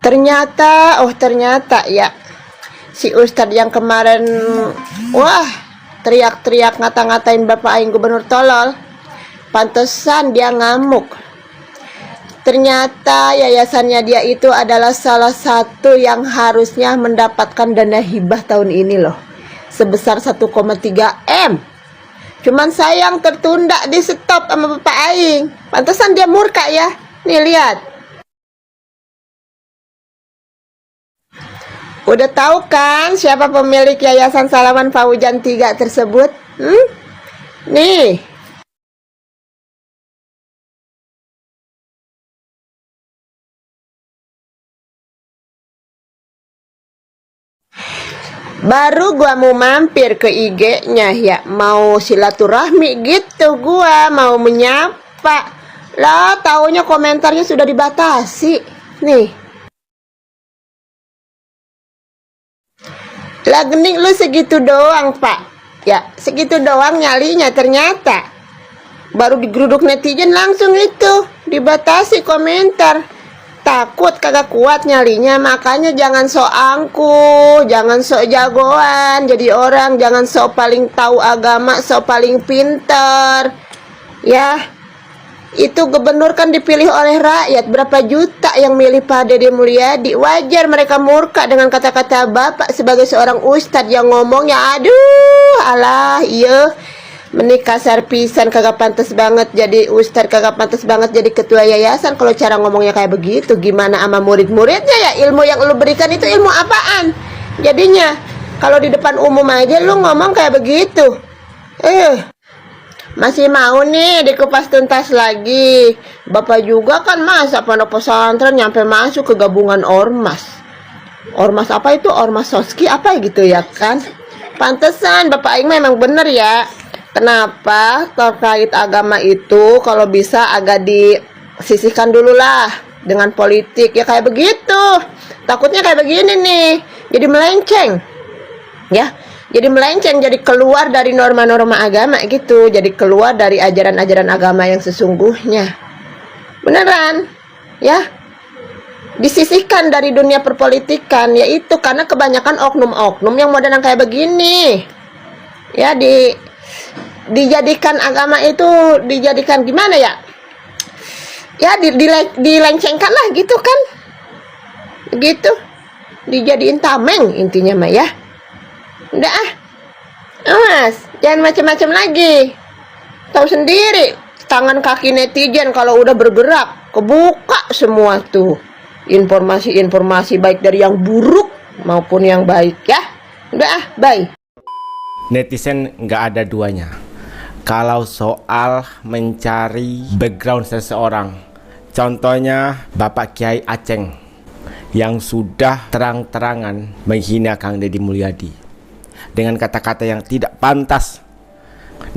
Ternyata ya, si Ustadz yang kemarin wah teriak-teriak ngata-ngatain Bapak Aing gubernur tolol, pantesan dia ngamuk. Ternyata yayasannya dia itu adalah salah satu yang harusnya mendapatkan dana hibah tahun ini loh, sebesar 1,3 M. Cuman sayang tertunda, di stop sama Bapak Aing. Pantesan dia murka ya. Nih lihat. Udah tahu kan siapa pemilik Yayasan Salaman Faujan 3 tersebut? Nih. Baru gua mau mampir ke IG-nya ya, mau silaturahmi gitu, gua mau menyapa. Lah, taunya komentarnya sudah dibatasi. Nih. Lah gening lu segitu doang, Pak. Ya, segitu doang nyalinya ternyata. Baru digeruduk netizen langsung itu dibatasi komentar. Takut kagak kuat nyalinya, makanya jangan sok angkuh, jangan sok jagoan jadi orang, jangan sok paling tahu agama, sok paling pinter. Ya, itu gubernur kan dipilih oleh rakyat, berapa juta yang milih Pak Deddy Mulyadi. Wajar mereka murka dengan kata-kata Bapak sebagai seorang ustadz yang ngomongnya aduh alah iya menik kasar pisan, kagak pantas banget jadi ustadz, kagak pantas banget jadi ketua yayasan kalau cara ngomongnya kayak begitu. Gimana sama murid-muridnya ya? Ilmu yang lu berikan itu ilmu apaan jadinya kalau di depan umum aja lu ngomong kayak begitu? Masih mau nih dikupas tuntas lagi. Bapak juga kan masa pondok pesantren nyampe masuk ke gabungan ormas. Ormas apa itu? Ormas Soski apa gitu ya kan? Pantesan Bapak Aing memang bener ya. Kenapa terkait agama itu kalau bisa agak disisihkan dulu lah dengan politik ya, kayak begitu. Takutnya kayak begini nih, jadi melenceng ya, jadi melenceng, jadi keluar dari norma-norma agama gitu, jadi keluar dari ajaran-ajaran agama yang sesungguhnya. Beneran ya, disisihkan dari dunia perpolitikan, yaitu karena kebanyakan oknum-oknum yang modern kayak begini ya, dijadikan agama itu dijadikan gimana ya, ya dilencengkan lah gitu kan, gitu, dijadiin tameng intinya mah ya. Udah awas, jangan macam-macam lagi, tahu sendiri tangan kaki netizen kalau udah bergerak kebuka semua tuh informasi-informasi baik dari yang buruk maupun yang baik ya. Udah bye. Netizen nggak ada duanya kalau soal mencari background seseorang. Contohnya Bapak Kiai Aceng yang sudah terang-terangan menghina Kang Deddy Mulyadi dengan kata-kata yang tidak pantas.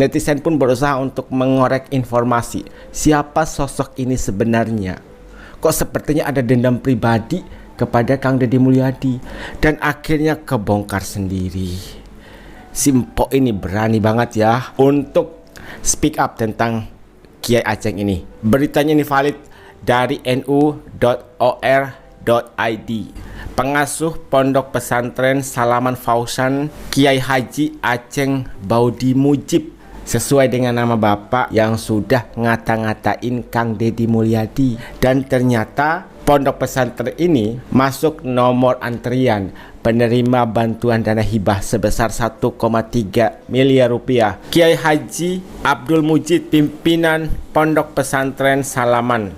Netizen pun berusaha untuk mengorek informasi siapa sosok ini sebenarnya. Kok sepertinya ada dendam pribadi kepada Kang Deddy Mulyadi, dan akhirnya kebongkar sendiri. Si Mpok ini berani banget ya untuk speak up tentang Kiai Aceng ini. Beritanya ini valid dari nu.or.id. Pengasuh Pondok Pesantren Salaman Faujan Kiai Haji Aceng Baudi Mujib, sesuai dengan nama bapak yang sudah ngata-ngatain Kang Deddy Mulyadi. Dan ternyata pondok pesantren ini masuk nomor antrian penerima bantuan dana hibah sebesar 1,3 miliar rupiah. Kiai Haji Abdul Mujid, pimpinan Pondok Pesantren Salaman.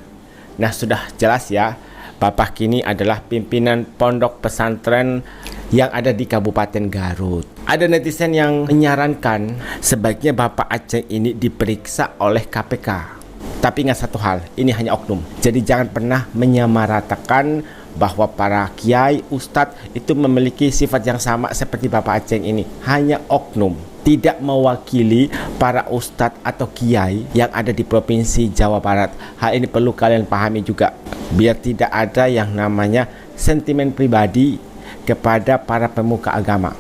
Nah, sudah jelas ya, bapak kini adalah pimpinan pondok pesantren yang ada di Kabupaten Garut. Ada netizen yang menyarankan sebaiknya Bapak Aceng ini diperiksa oleh KPK. Tapi ingat satu hal, ini hanya oknum. Jadi jangan pernah menyamaratakan bahwa para kiai, ustadz itu memiliki sifat yang sama seperti Bapak Aceng ini. Hanya oknum, tidak mewakili para ustadz atau kiai yang ada di Provinsi Jawa Barat. Hal ini perlu kalian pahami juga, biar tidak ada yang namanya sentimen pribadi kepada para pemuka agama.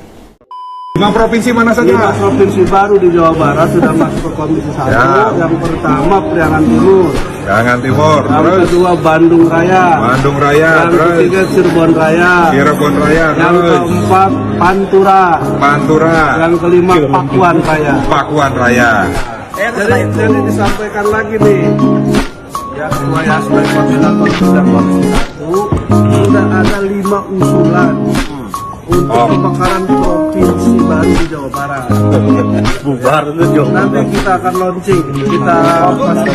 5 provinsi mana saja? 5 provinsi baru di Jawa Barat sudah masuk ke Komisi 1. Ya. Yang pertama Priangan Timur. Jangan Timur, Yang terus kedua Bandung Raya. Bandung Raya, Yang terus ketiga Cirebon Raya. Cirebon Raya, Yang terus keempat Pantura. Pantura, Yang kelima Pakuan Raya. Pakuan Raya. Jadi disampaikan lagi nih. Ya, saya sebagai koordinator bidang Komisi 1 sudah ada 5 usulan untuk pemekaran provinsi baru di Jawa Barat. Bubar itu nanti kita akan launching.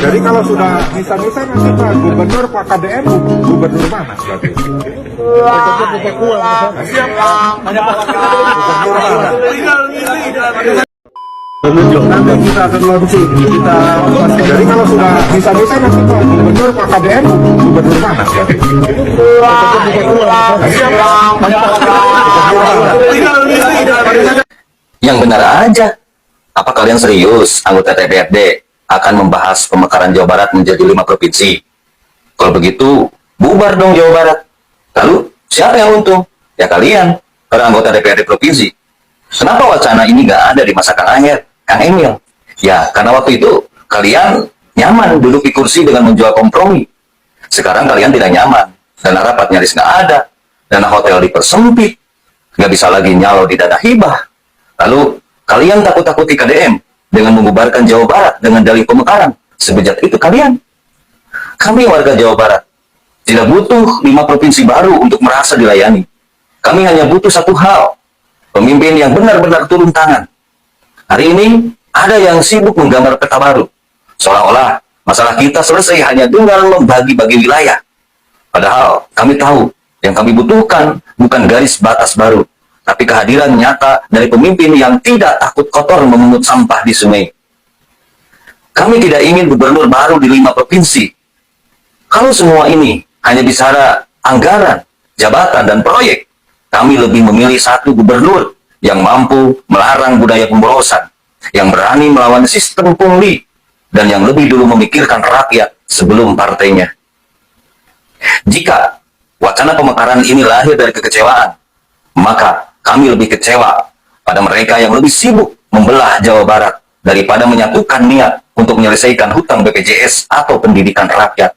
Jadi kalau sudah bisa-bisa nanti Pak Gubernur, Pak KDM, Gubernur mana berarti? Nanti kita akan launching. Jadi kalau sudah bisa-bisa nanti Pak Gubernur, Pak KDM, Gubernur mana berarti? Yang benar aja. Apa kalian serius anggota DPRD akan membahas pemekaran Jawa Barat menjadi 5 provinsi? Kalau begitu, bubar dong Jawa Barat. Lalu, siapa yang untung? Ya kalian, para anggota DPRD provinsi. Kenapa wacana ini nggak ada di masa Kang Aher, Kang Emil? Ya, karena waktu itu kalian nyaman duduk di kursi dengan menjual kompromi. Sekarang kalian tidak nyaman. Dana rapat nyaris nggak ada. Dana hotel dipersempit. Nggak bisa lagi nyalo di dana hibah. Lalu, kalian takut-takuti KDM dengan membubarkan Jawa Barat dengan dalih pemekaran. Sebejat itu kalian. Kami warga Jawa Barat tidak butuh 5 provinsi baru untuk merasa dilayani. Kami hanya butuh satu hal. Pemimpin yang benar-benar turun tangan. Hari ini, ada yang sibuk menggambar peta baru. Seolah-olah masalah kita selesai hanya dengan membagi-bagi wilayah. Padahal kami tahu yang kami butuhkan bukan garis batas baru, tapi kehadiran nyata dari pemimpin yang tidak takut kotor memungut sampah di sungai. Kami tidak ingin gubernur baru di 5 provinsi. Kalau semua ini hanya bicara anggaran, jabatan, dan proyek, kami lebih memilih satu gubernur yang mampu melarang budaya pemborosan, yang berani melawan sistem pungli, dan yang lebih dulu memikirkan rakyat sebelum partainya. Jika wacana pemekaran ini lahir dari kekecewaan, maka kami lebih kecewa pada mereka yang lebih sibuk membelah Jawa Barat daripada menyatukan niat untuk menyelesaikan hutang BPJS atau pendidikan rakyat.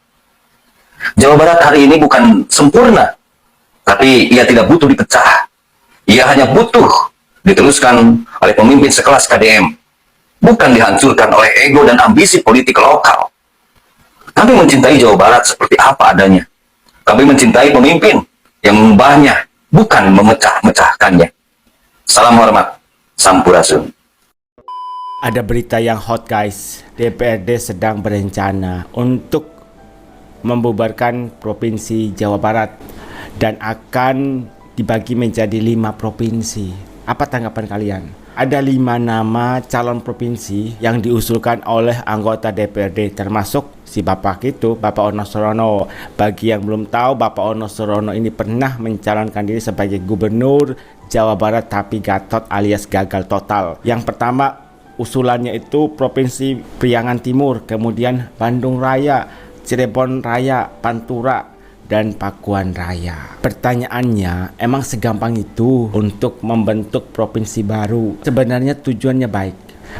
Jawa Barat hari ini bukan sempurna, tapi ia tidak butuh dipecah. Ia hanya butuh diteruskan oleh pemimpin sekelas KDM, bukan dihancurkan oleh ego dan ambisi politik lokal. Kami mencintai Jawa Barat seperti apa adanya. Kami mencintai pemimpin yang mengubahnya, bukan memecah-mecahkannya. Salam hormat, Sampurasun. Ada berita yang hot guys. DPRD sedang berencana untuk membubarkan Provinsi Jawa Barat dan akan dibagi menjadi 5 provinsi. Apa tanggapan kalian? Ada 5 nama calon provinsi yang diusulkan oleh anggota DPRD, termasuk si bapak itu, Bapak Ono Surono. Bagi yang belum tahu, Bapak Ono Surono ini pernah mencalonkan diri sebagai gubernur Jawa Barat tapi gatot alias gagal total. Yang pertama usulannya itu Provinsi Priangan Timur, kemudian Bandung Raya, Cirebon Raya, Pantura, dan Pakuan Raya. Pertanyaannya, emang segampang itu untuk membentuk provinsi baru? Sebenarnya tujuannya baik,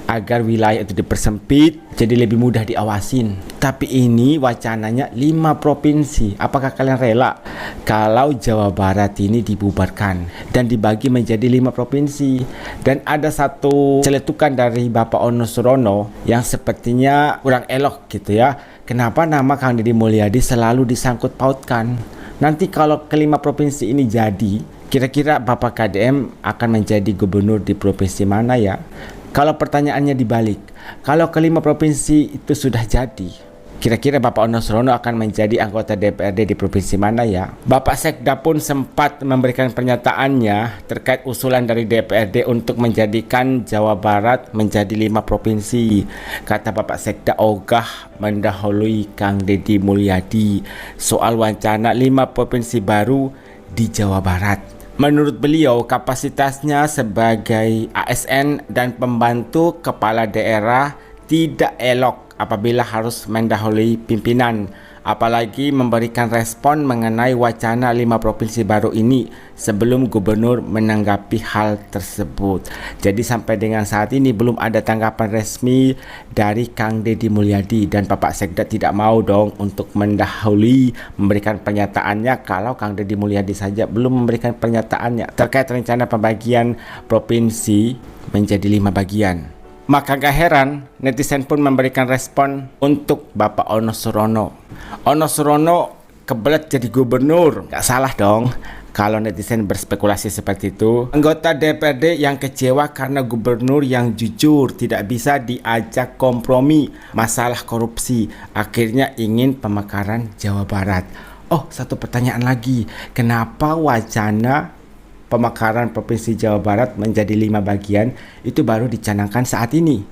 agar wilayah itu dipersempit jadi lebih mudah diawasin. Tapi ini wacananya 5 provinsi. Apakah kalian rela kalau Jawa Barat ini dibubarkan dan dibagi menjadi 5 provinsi? Dan ada satu celetukan dari Bapak Ono Surono yang sepertinya kurang elok gitu ya. Kenapa nama Kang Deddy Mulyadi selalu disangkut pautkan? Nanti kalau ke-5 provinsi ini jadi, kira-kira Bapak KDM akan menjadi gubernur di provinsi mana ya? Kalau pertanyaannya dibalik, kalau ke-5 provinsi itu sudah jadi, kira-kira Bapak Ono Surono akan menjadi anggota DPRD di provinsi mana ya? Bapak Sekda pun sempat memberikan pernyataannya terkait usulan dari DPRD untuk menjadikan Jawa Barat menjadi 5 provinsi. Kata Bapak Sekda ogah mendahului Kang Deddy Mulyadi soal wacana 5 provinsi baru di Jawa Barat. Menurut beliau, kapasitasnya sebagai ASN dan pembantu kepala daerah tidak elok apabila harus mendahului pimpinan apalagi memberikan respon mengenai wacana 5 provinsi baru ini sebelum gubernur menanggapi hal tersebut. Jadi sampai dengan saat ini belum ada tanggapan resmi dari Kang Deddy Mulyadi, dan Bapak Sekda tidak mau dong untuk mendahului memberikan pernyataannya kalau Kang Deddy Mulyadi saja belum memberikan pernyataannya terkait rencana pembagian provinsi menjadi 5 bagian. Maka gak heran netizen pun memberikan respon untuk Bapak Ono Surono. Ono Surono kebelet jadi gubernur. Gak salah dong kalau netizen berspekulasi seperti itu. Anggota DPRD yang kecewa karena gubernur yang jujur, tidak bisa diajak kompromi masalah korupsi, akhirnya ingin pemekaran Jawa Barat. Oh, satu pertanyaan lagi. Kenapa wacana pemekaran Provinsi Jawa Barat menjadi 5 bagian itu baru dicanangkan saat ini?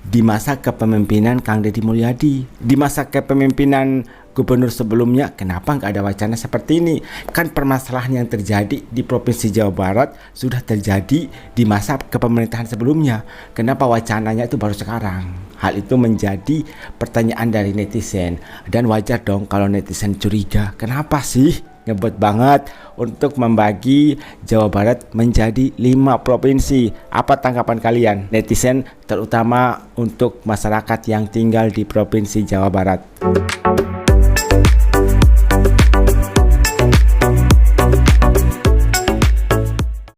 Di masa kepemimpinan Kang Deddy Mulyadi, di masa kepemimpinan gubernur sebelumnya, kenapa nggak ada wacana seperti ini? Kan permasalahan yang terjadi di Provinsi Jawa Barat sudah terjadi di masa kepemerintahan sebelumnya. Kenapa wacananya itu baru sekarang? Hal itu menjadi pertanyaan dari netizen, dan wajar dong kalau netizen curiga. Kenapa sih ngebut banget untuk membagi Jawa Barat menjadi 5 provinsi? Apa tanggapan kalian netizen, terutama untuk masyarakat yang tinggal di Provinsi Jawa Barat?